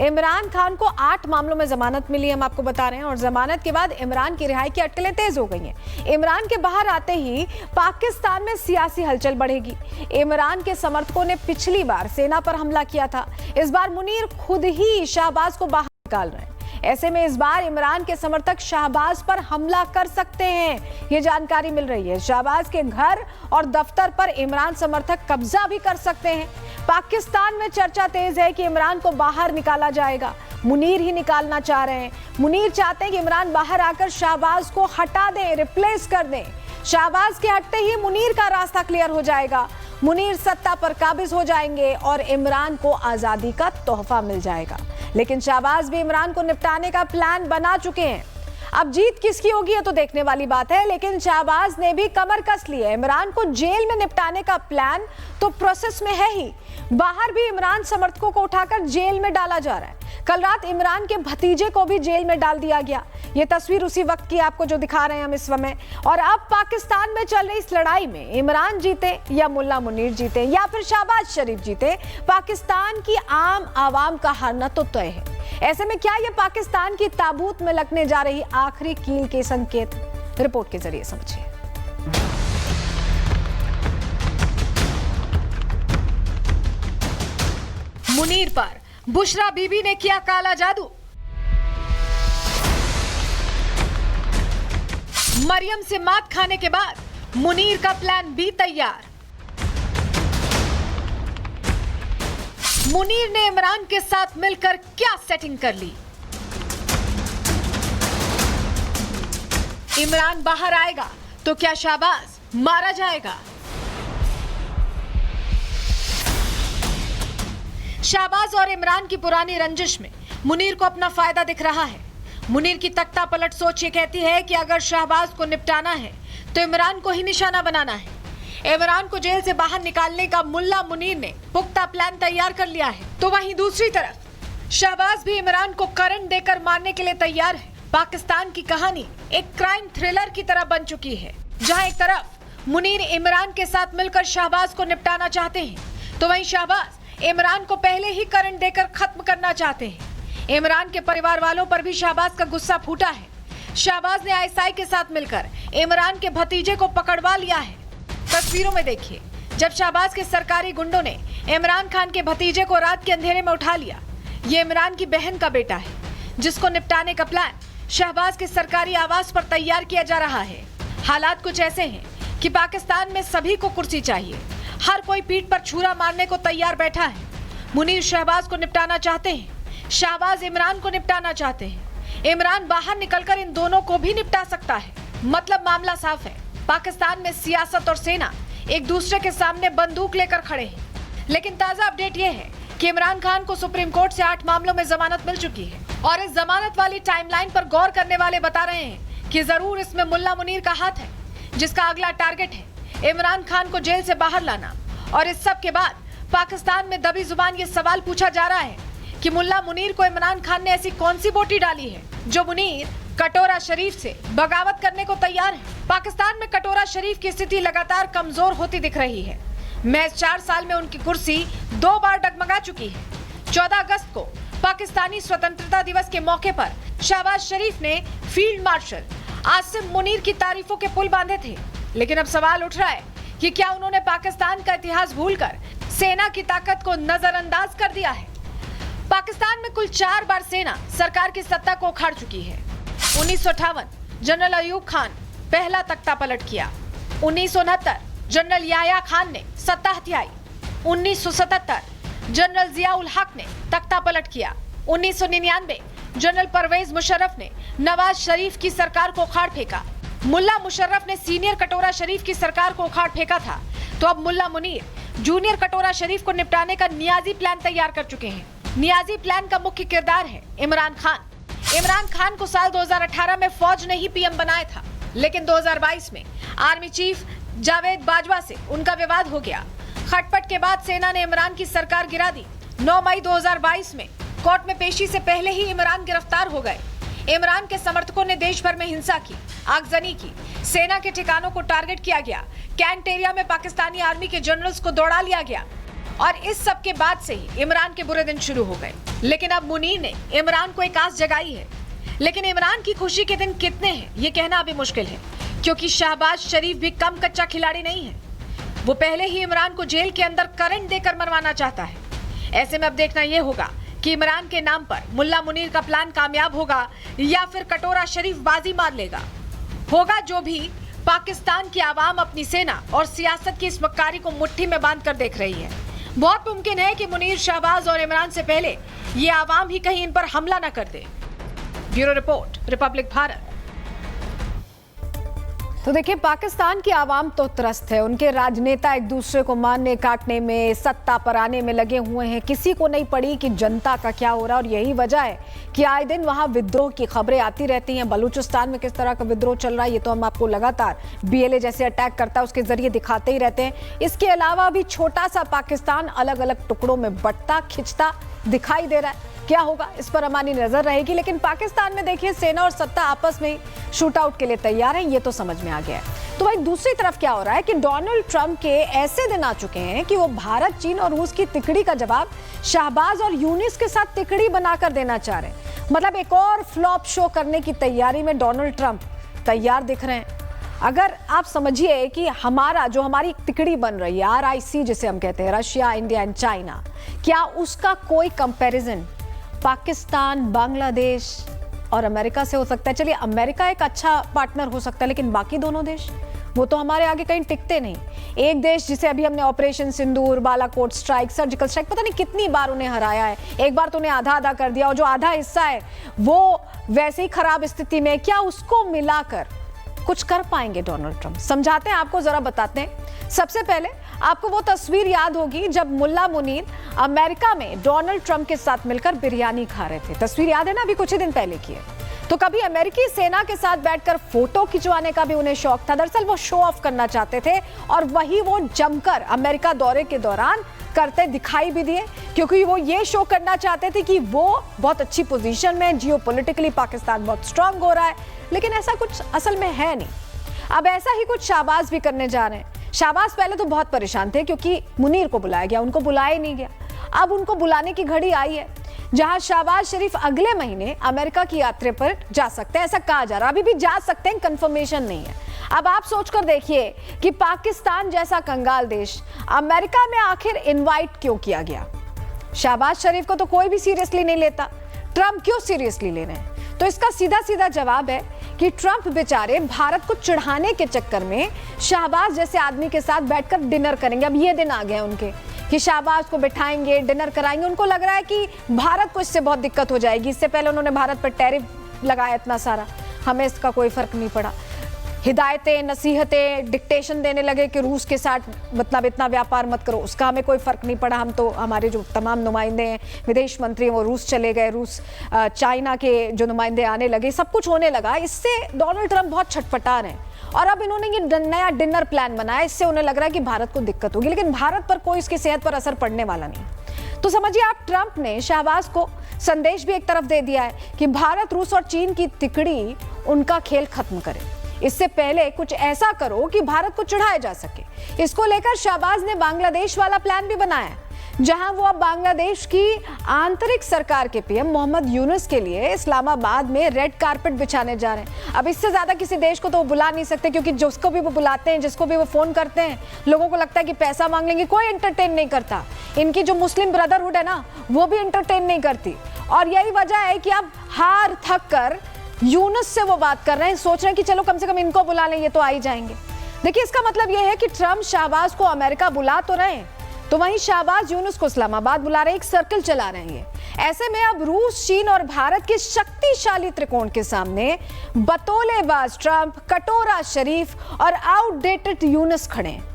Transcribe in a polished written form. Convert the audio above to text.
इमरान खान को 8 मामलों में जमानत मिली, हम आपको बता रहे हैं, और जमानत के बाद इमरान की रिहाई की अटकलें तेज हो गई हैं। इमरान के बाहर आते ही पाकिस्तान में सियासी हलचल बढ़ेगी। इमरान के समर्थकों ने पिछली बार सेना पर हमला किया था, इस बार मुनीर खुद ही शहबाज को बाहर निकाल रहे हैं। ऐसे में इस बार इमरान के समर्थक शहबाज पर हमला कर सकते हैं, ये जानकारी मिल रही है। शहबाज के घर और दफ्तर पर इमरान समर्थक कब्जा भी कर सकते हैं। पाकिस्तान में चर्चा तेज है कि इमरान को बाहर निकाला जाएगा। मुनीर ही निकालना चाह रहे हैं। मुनीर चाहते हैं कि इमरान बाहर आकर शहबाज को हटा दें, रिप्लेस कर दें। शहबाज के हटते ही मुनीर का रास्ता क्लियर हो जाएगा। मुनीर सत्ता पर काबिज हो जाएंगे और इमरान को आजादी का तोहफा मिल जाएगा। लेकिन शहबाज भी इमरान को निपटाने का प्लान बना चुके हैं। अब जीत किसकी होगी ये तो देखने वाली बात है, लेकिन शहबाज ने भी कमर कस ली है। इमरान को जेल में निपटाने का प्लान तो प्रोसेस में है ही, बाहर भी इमरान समर्थकों को उठाकर जेल में डाला जा रहा है। कल रात इमरान के भतीजे को भी जेल में डाल दिया गया। ये तस्वीर उसी वक्त की आपको जो दिखा रहे हैं हम इस समय। और अब पाकिस्तान में चल रही इस लड़ाई में इमरान जीते या मुल्ला मुनीर जीते या फिर शहबाज शरीफ जीते, पाकिस्तान की आम आवाम का हारना तो तय है। ऐसे में क्या ये पाकिस्तान की ताबूत में लगने जा रही आखिरी कील के संकेत? रिपोर्ट के जरिए समझिए। मुनीर पर बुशरा बीबी ने किया काला जादू। मरियम से मात खाने के बाद मुनीर का प्लान भी तैयार। मुनीर ने इमरान के साथ मिलकर क्या सेटिंग कर ली? इमरान बाहर आएगा तो क्या शहबाज मारा जाएगा? शहबाज और इमरान की पुरानी रंजिश में मुनीर को अपना फायदा दिख रहा है। मुनीर की तख्ता पलट सोच ये कहती है कि अगर शहबाज को निपटाना है तो इमरान को ही निशाना बनाना है। इमरान को जेल से बाहर निकालने का मुल्ला मुनीर ने पुख्ता प्लान तैयार कर लिया है, तो वहीं दूसरी तरफ शहबाज भी इमरान को करंट देकर मारने के लिए तैयार है। पाकिस्तान की कहानी एक क्राइम थ्रिलर की तरह बन चुकी है, जहां एक तरफ मुनीर इमरान के साथ मिलकर शहबाज को निपटाना चाहते हैं, तो वहीं शहबाज इमरान को पहले ही करंट देकर खत्म करना चाहते हैं। इमरान के परिवार वालों पर भी शहबाज का गुस्सा फूटा है। शहबाज ने आईएसआई के साथ मिलकर इमरान के भतीजे को पकड़वा लिया है। तस्वीरों में देखिए, जब शहबाज के सरकारी गुंडों ने इमरान खान के भतीजे को रात के अंधेरे में उठा लिया। ये इमरान की बहन का बेटा है, जिसको निपटाने का प्लान शहबाज के सरकारी आवास पर तैयार किया जा रहा है। हालात कुछ ऐसे हैं कि पाकिस्तान में सभी को कुर्सी चाहिए, हर कोई पीठ पर छुरा मारने को तैयार बैठा है। मुनीर शहबाज को निपटाना चाहते हैं, शहबाज इमरान को निपटाना चाहते हैं। इमरान बाहर निकलकर इन दोनों को भी निपटा सकता है। मतलब मामला साफ है, पाकिस्तान में सियासत और सेना एक दूसरे के सामने बंदूक लेकर खड़े हैं। लेकिन ताजा अपडेट यह है कि इमरान खान को सुप्रीम कोर्ट से 8 मामलों में जमानत मिल चुकी है, और इस जमानत वाली टाइमलाइन पर गौर करने वाले बता रहे हैं कि जरूर इसमें मुल्ला मुनीर का हाथ है, जिसका अगला टारगेट है इमरान खान को जेल से बाहर लाना। और इस सब के बाद पाकिस्तान में दबी जुबान ये सवाल पूछा जा रहा है कि मुल्ला मुनीर को इमरान खान ने ऐसी कौन सी बोटी डाली है जो मुनीर कटोरा शरीफ से बगावत करने को तैयार है। पाकिस्तान में कटोरा शरीफ की स्थिति लगातार कमजोर होती दिख रही है। महज 4 साल में उनकी कुर्सी 2 बार डगमगा चुकी है। 14 अगस्त को पाकिस्तानी स्वतंत्रता दिवस के मौके पर शहबाज शरीफ ने फील्ड मार्शल आसिम मुनीर की तारीफों के पुल बांधे थे। लेकिन अब सवाल उठ रहा है कि क्या उन्होंने पाकिस्तान का इतिहास भूलकर सेना की ताकत को नजरअंदाज कर दिया है? पाकिस्तान में कुल 4 बार सेना सरकार की सत्ता को उखाड़ चुकी है। 1958 जनरल अयूब खान पहला तख्ता पलट किया। 1969 जनरल याया खान ने सत्ता हथियाई। 1977 जनरल जियाउल हक ने तख्ता पलट किया। 1999 जनरल परवेज मुशर्रफ ने नवाज शरीफ की सरकार को उखाड़ फेंका। मुल्ला मुशर्रफ ने सीनियर कटोरा शरीफ की सरकार को उखाड़ फेंका था, तो अब मुल्ला मुनीर जूनियर कटोरा शरीफ को निपटाने का नियाजी प्लान तैयार कर चुके हैं। नियाजी प्लान का मुख्य किरदार है इमरान खान। इमरान खान को साल 2018 में फौज ने ही पीएम बनाया था, लेकिन 2022 में आर्मी चीफ जावेद बाजवा से उनका विवाद हो गया। खटपट के बाद सेना ने इमरान की सरकार गिरा दी। 9 मई 2022 में कोर्ट में पेशी से पहले ही इमरान गिरफ्तार हो गए। इमरान के समर्थकों ने देश भर में हिंसा की, आगजनी की, सेना के ठिकानों को टारगेट किया गया। कैंट एरिया में पाकिस्तानी आर्मी के जनरल्स को दौड़ा लिया गया। और इस सब के बाद से ही इमरान के बुरे दिन शुरू हो गए। लेकिन अब मुनीर ने इमरान को एक आस जगाई है। लेकिन इमरान की खुशी के दिन कितने हैं ये कहना अभी मुश्किल है, क्योंकि शहबाज शरीफ भी कम कच्चा खिलाड़ी नहीं है। वो पहले ही इमरान को जेल के अंदर करंट देकर मरवाना चाहता है। ऐसे में अब देखना यह होगा कि इमरान के नाम पर मुल्ला मुनीर का प्लान कामयाब होगा या फिर कटोरा शरीफ बाजी मार लेगा। होगा जो भी, पाकिस्तान की आवाम अपनी सेना और सियासत की इस मक्कारी को मुट्ठी में बांध कर देख रही है। बहुत मुमकिन है कि मुनीर, शहबाज और इमरान से पहले ये आवाम ही कहीं इन पर हमला न कर दे। Bureau report, Republic Bharat. तो देखिए, पाकिस्तान की आवाम तो त्रस्त है। उनके राजनेता एक दूसरे को मारने काटने में, सत्ता पर आने में लगे हुए हैं। किसी को नहीं पड़ी कि जनता का क्या हो रहा है। और यही वजह है कि आए दिन वहां विद्रोह की खबरें आती रहती हैं। बलूचिस्तान में किस तरह का विद्रोह चल रहा है ये तो हम आपको लगातार BLA जैसे अटैक करता है उसके जरिए दिखाते ही रहते हैं। इसके अलावा भी छोटा सा पाकिस्तान अलग अलग टुकड़ों में बंटता खिंचता दिखाई दे रहा है। क्या होगा इस पर हमारी नजर रहेगी। लेकिन पाकिस्तान में देखिए, सेना और सत्ता आपस में शूट आउट के लिए तैयार है, ये तो समझ में आ गया है। तो भाई दूसरी तरफ क्या हो रहा है कि डोनाल्ड ट्रंप के ऐसे दिन आ चुके हैं कि वो भारत, चीन और रूस की तिकड़ी का जवाब शहबाज और यूनिस के साथ तिकड़ी बनाकर देना चाह रहे हैं। मतलब एक और फ्लॉप शो करने की तैयारी में डोनाल्ड ट्रंप तैयार दिख रहे हैं। अगर आप समझिए कि हमारी तिकड़ी बन रही है, RIC जिसे हम कहते हैं, रशिया, इंडिया एंड चाइना, क्या उसका कोई कंपैरिजन पाकिस्तान, बांग्लादेश और अमेरिका से हो सकता है? चलिए, अमेरिका एक अच्छा पार्टनर हो सकता है, लेकिन बाकी दोनों देश वो तो हमारे आगे कहीं टिकते नहीं। एक देश जिसे अभी हमने ऑपरेशन सिंदूर, बालाकोट स्ट्राइक, सर्जिकल स्ट्राइक, पता नहीं कितनी बार उन्हें हराया है। एक बार तो उन्हें आधा आधा कर दिया, और जो आधा हिस्सा है वो वैसे ही खराब स्थिति में, क्या उसको मिलाकर कुछ कर पाएंगे डोनाल्ड ट्रंप? समझाते हैं आपको, जरा बताते हैं। सबसे पहले आपको वो तस्वीर याद होगी जब मुल्ला मुनीर अमेरिका में डोनाल्ड ट्रंप के साथ मिलकर बिरयानी खा रहे थे। तस्वीर याद है ना, अभी कुछ ही दिन पहले की है। तो कभी अमेरिकी सेना के साथ बैठकर फोटो खिंचवाने का भी उन्हें शौक था। दरअसल वो शो ऑफ करना चाहते थे, और वही वो जमकर अमेरिका दौरे के दौरान करते दिखाई भी दिए, क्योंकि वो ये शो करना चाहते थे कि वो बहुत अच्छी पोजीशन में, जियोपॉलिटिकली पाकिस्तान बहुत स्ट्रांग हो रहा है। लेकिन ऐसा कुछ असल में है नहीं। अब ऐसा ही कुछ शहबाज भी करने जा रहे हैं। शहबाज पहले तो बहुत परेशान थे क्योंकि मुनीर को बुलाया गया, उनको बुलाया नहीं गया। अब उनको बुलाने की घड़ी आई है, जहां शहबाज शरीफ अगले महीने अमेरिका की यात्रा पर जा सकते हैं, ऐसा कहा जा रहा है। अभी भी जा सकते हैं, कंफर्मेशन नहीं है। अब आप सोचकर देखिए कि पाकिस्तान जैसा कंगाल देश अमेरिका में आखिर इनवाइट क्यों किया गया? शहबाज शरीफ को तो कोई भी सीरियसली नहीं लेता, ट्रंप क्यों सीरियसली ले रहे हैं? तो इसका सीधा सीधा जवाब है कि ट्रंप बेचारे भारत को चिढ़ाने के चक्कर में शहबाज जैसे आदमी के साथ बैठकर डिनर करेंगे। अब ये दिन आ गए उनके कि शहबाज को बिठाएंगे, डिनर कराएंगे। उनको लग रहा है कि भारत को इससे बहुत दिक्कत हो जाएगी। इससे पहले उन्होंने भारत पर टैरिफ लगाया इतना सारा, हमें इसका कोई फर्क नहीं पड़ा। हिदायतें, नसीहतें, डिक्टेशन देने लगे कि रूस के साथ मतलब इतना व्यापार मत करो, उसका हमें कोई फर्क नहीं पड़ा। हम तो, हमारे जो तमाम नुमाइंदे हैं, विदेश मंत्री हैं, वो रूस चले गए, रूस चाइना के जो नुमाइंदे आने लगे, सब कुछ होने लगा। इससे डोनाल्ड ट्रंप बहुत छटपटा रहे हैं। और अब इन्होंने ये नया डिनर प्लान बनाया, इससे उन्हें लग रहा है कि भारत को दिक्कत होगी, लेकिन भारत पर कोई इसकी सेहत पर असर पड़ने वाला नहीं। तो समझिए आप, ट्रंप ने शहबाज को संदेश भी एक तरफ दे दिया है कि भारत, रूस और चीन की तिकड़ी उनका खेल खत्म करे। इससे पहले कुछ ऐसा करो कि भारत को चिढ़ाया जा सके। इसको लेकर शहबाज ने बांग्लादेश वाला प्लान भी बनाया, जहां वो अब बांग्लादेश की आंतरिक सरकार के PM मोहम्मद यूनुस के लिए इस्लामाबाद में रेड कारपेट बिछाने जा रहे हैं। अब इससे ज्यादा किसी देश को तो वो बुला नहीं सकते, क्योंकि जिसको भी वो बुलाते हैं, जिसको भी वो फोन करते हैं, लोगों को लगता है कि पैसा मांग लेंगे। कोई एंटरटेन नहीं करता। इनकी जो मुस्लिम ब्रदरहुड है ना, वो भी एंटरटेन नहीं करती। और यही वजह है कि अब हार थक कर यूनुस से वो बात कर रहे हैं, सोच रहे हैं कि चलो कम से कम इनको बुला लें, ये तो आ ही जाएंगे। देखिए, इसका मतलब ये है कि ट्रंप शहबाज को अमेरिका बुला तो रहे हैं, तो वहीं शहबाज यूनुस को इस्लामाबाद बुला रहे हैं। एक सर्कल चला रहे हैं। ऐसे में अब रूस, चीन और भारत के शक्तिशाली त्रिकोण के सामने बतौलेबाज ट्रंप, कटोरा शरीफ और आउटडेटेड यूनुस खड़े हैं।